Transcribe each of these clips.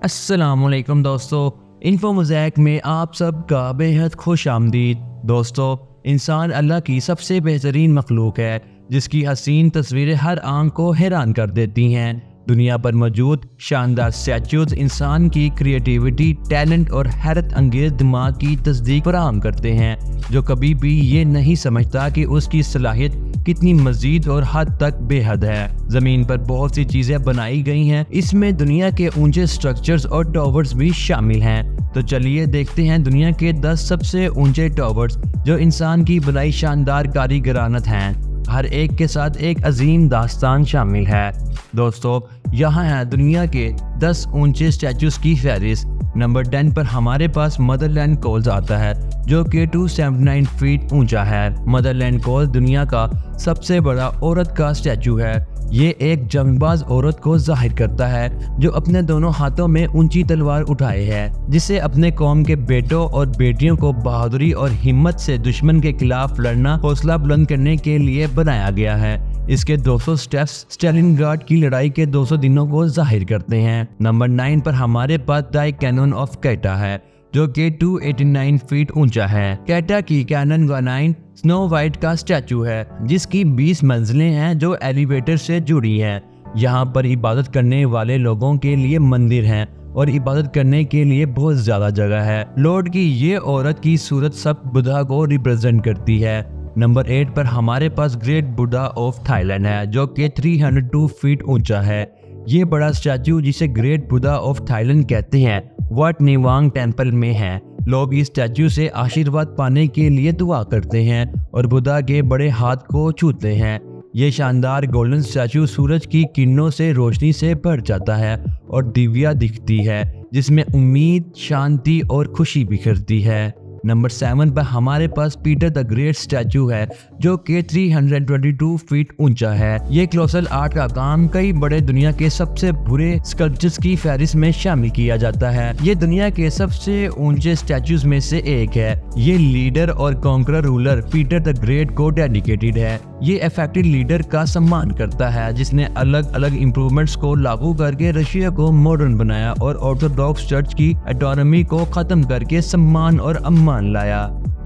अस्सलामुअलैकुम दोस्तों, info mosaic में आप सबका बेहद खुश आमदीद। दोस्तों, इंसान अल्लाह की सबसे बेहतरीन मखलूक है जिसकी हसीन तस्वीरें हर आंख को हैरान कर देती हैं। दुनिया पर मौजूद शानदार स्टैचूज इंसान की क्रिएटिविटी, टैलेंट और हैरत अंगेज दिमाग की तस्दीक फराहम करते हैं, जो कभी भी ये नहीं समझता कि उसकी सलाहियत कितनी मजीद और हद तक बेहद है। जमीन पर बहुत सी चीजें बनाई गई हैं, इसमें दुनिया के ऊंचे स्ट्रक्चर्स और टावर्स भी शामिल हैं। तो चलिए देखते हैं दुनिया के 10 सबसे ऊंचे टावर्स जो इंसान की बनाई शानदार कारीगरानत हैं। हर एक के साथ एक अजीम दास्तान शामिल है। दोस्तों, यहाँ है दुनिया के 10 ऊंचे स्टैचूज की फहरिस्त। नंबर 10 पर हमारे पास मदरलैंड कोल्स आता है, जो कि 279 फीट ऊंचा है। मदरलैंड कोल्स दुनिया का सबसे बड़ा औरत का स्टैचू है। ये एक जंगबाज औरत को जाहिर करता है जो अपने दोनों हाथों में ऊंची तलवार उठाए है, जिसे अपने कौम के बेटों और बेटियों को बहादुरी और हिम्मत से दुश्मन के खिलाफ लड़ना हौसला बुलंद करने के लिए बनाया गया है। इसके 200 स्टेप्स स्टालिनग्राड की लड़ाई के 200 दिनों को जाहिर करते हैं। नंबर 9 पर हमारे पास द कैनन ऑफ कैटा है, जो कि 289 फीट ऊंचा है। कैटा की कैनन गानाइन स्नो वाइट का स्टैचू है, जिसकी 20 मंजिलें हैं जो एलिवेटर से जुड़ी हैं। यहाँ पर इबादत करने वाले लोगों के लिए मंदिर हैं और इबादत करने के लिए बहुत ज्यादा जगह है। लॉर्ड की ये औरत की सूरत सब बुद्धा को रिप्रेजेंट करती है। नंबर 8 पर हमारे पास ग्रेट बुद्धा ऑफ थाईलैंड है, जो कि 302 फीट ऊंचा है। ये बड़ा स्टैचू, जिसे ग्रेट बुद्धा ऑफ थाईलैंड कहते हैं, वाट निवांग टेम्पल में है। लोग इस स्टैचू से आशीर्वाद पाने के लिए दुआ करते हैं और बुद्धा के बड़े हाथ को छूते हैं। ये शानदार गोल्डन स्टैचू सूरज की किरणों से रोशनी से भर जाता है और दिव्या दिखती है, जिसमें उम्मीद, शांति और खुशी बिखरती है। नंबर 7 पर हमारे पास पीटर द ग्रेट स्टैचू है, जो कि 322 फीट ऊंचा है। ये क्लोसल आर्ट का काम कई बड़े दुनिया के सबसे बुरे स्कल्पचर्स की फहरिस्त में शामिल किया जाता है। ये दुनिया के सबसे ऊंचे स्टैचूज में से एक है। ये लीडर और conqueror ruler Peter the great को डेडिकेटेड है। ये इफेक्टिव लीडर का सम्मान करता है, जिसने अलग अलग इम्प्रूवमेंट्स को लागू करके रशिया को मॉडर्न बनाया और ऑर्थोडॉक्स चर्च की ऑटोनॉमी को खत्म करके सम्मान और मान लाया।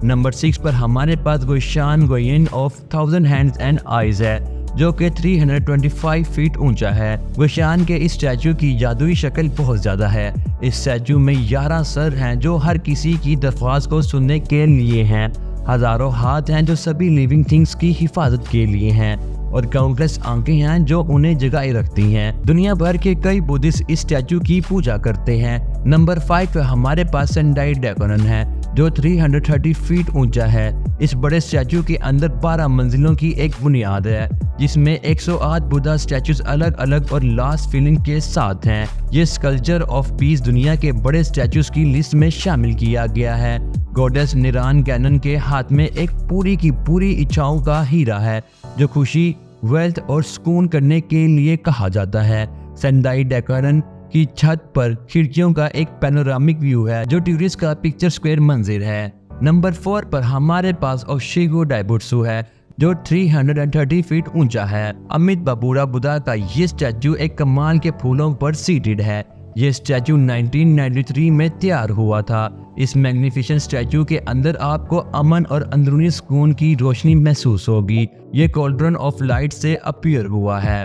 नंबर 6 पर हमारे पास Guan Yin of 1000 hands and eyes है, जो कि 325 फीट ऊंचा है। गुशान के इस स्टैचू की जादुई शक्ल बहुत ज्यादा है। इस स्टैचू में 11 सर हैं जो हर किसी की दरख्वास्त को सुनने के लिए हैं। हजारों हाथ हैं जो सभी लिविंग थिंग्स की हिफाजत के लिए हैं, और काउंटलेस आंखें हैं जो उन्हें जगाए रखती हैं। दुनिया भर के कई बुद्धिस्ट इस स्टैचू की पूजा करते हैं। नंबर 5 पर हमारे पास सेंडाई डेकोरन है, जो 330 फीट ऊंचा है। इस बड़े स्टैचू के अंदर 12 मंजिलों की एक बुनियाद है, जिसमें 108 बुद्धा स्टैचूज अलग अलग और लास्ट फीलिंग के साथ हैं। ये स्कल्पचर ऑफ पीस दुनिया के बड़े स्टैचूज की लिस्ट में शामिल किया गया है। गॉडेस निरान कैनन के हाथ में एक पूरी की पूरी इच्छाओं का हीरा है, जो खुशी, वेल्थ और सुकून करने के लिए कहा जाता है। सेंडाई डेकोरन की छत पर खिड़कियों का एक पैनोरामिक व्यू है, जो टूरिस्ट का पिक्चर स्क्वायर मंजिल है। नंबर 4 पर हमारे पास ओशिगो डाइबुत्सु है, जो 330 फीट ऊंचा है। अमित बाबूरा बुद्धा का ये स्टैचू एक कमाल के फूलों पर सीटेड है। ये स्टैचू 1993 में तैयार हुआ था। इस मैग्निफिसेंट स्टैचू के अंदर आपको अमन और अंदरूनी सुकून की रोशनी महसूस होगी। ये कॉल्ड्रन ऑफ लाइट से अपीयर हुआ है।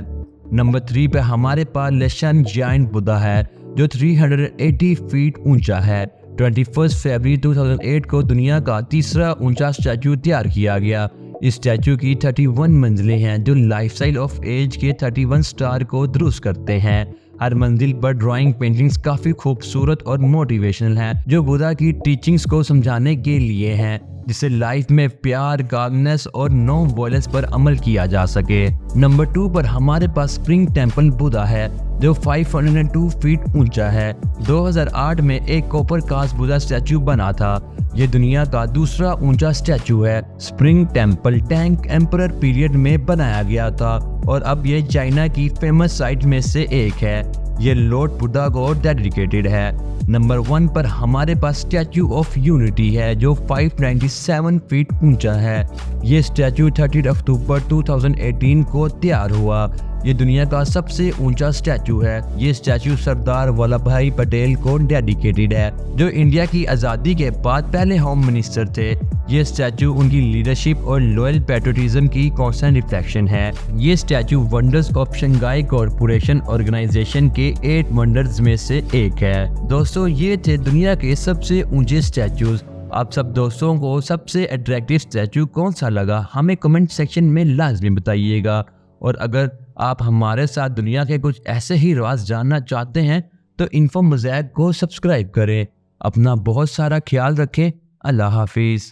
नंबर 3 पे हमारे पास लेशन जायंट बुद्धा है, जो 380 फीट ऊंचा है। 21 फरवरी 2008 को दुनिया का तीसरा ऊंचा स्टैचू तैयार किया गया। इस स्टैचू की 31 मंजिलें हैं, जो लाइफस्टाइल ऑफ एज के 31 स्टार को दुरुस्त करते हैं। हर मंजिल पर ड्राइंग पेंटिंग्स काफी खूबसूरत और मोटिवेशनल हैं, जो बुद्धा की टीचिंग्स को समझाने के लिए हैं, जिससे लाइफ में प्यार, कामनेस और नो वायलेंस पर अमल किया जा सके। नंबर 2 पर हमारे पास स्प्रिंग टेम्पल बुद्धा है, जो 502 फीट ऊंचा है। 2008 में एक कॉपर कास्ट बुद्धा स्टैचू बना था। ये दुनिया का दूसरा ऊंचा स्टैचू है। Spring temple Tang emperor period में बनाया गया था और अब ये चाइना की फेमस साइट में से एक है। ये लॉर्ड बुद्धा को डेडिकेटेड है। नंबर 1 पर हमारे पास स्टैचू ऑफ यूनिटी है जो 597 फीट ऊंचा है। ये स्टैचू 30 अक्टूबर 2018 को तैयार हुआ। ये दुनिया का सबसे ऊंचा स्टैचू है। ये स्टैचू सरदार वल्लभ भाई पटेल को डेडिकेटेड है, जो इंडिया की आज़ादी के बाद पहले होम मिनिस्टर थे। ये स्टैचू उनकी लीडरशिप और लॉयल पैट्रियटिज्म की कॉन्स्टेंट रिफ्लेक्शन है। ये statue wonders of Shanghai corporation organization के 8 वंडर्स में से एक है। दोस्तों, ये थे दुनिया के सबसे ऊंचे स्टैचूज। आप सब दोस्तों को सबसे अट्रैक्टिव स्टैचू कौन सा लगा, हमें कमेंट सेक्शन में लाजमी बताइएगा। और अगर आप हमारे साथ दुनिया के कुछ ऐसे ही राज जानना चाहते हैं तो इन्फो मोज़ैक को सब्सक्राइब करें। अपना बहुत सारा ख्याल रखें। अल्लाह हाफिज़।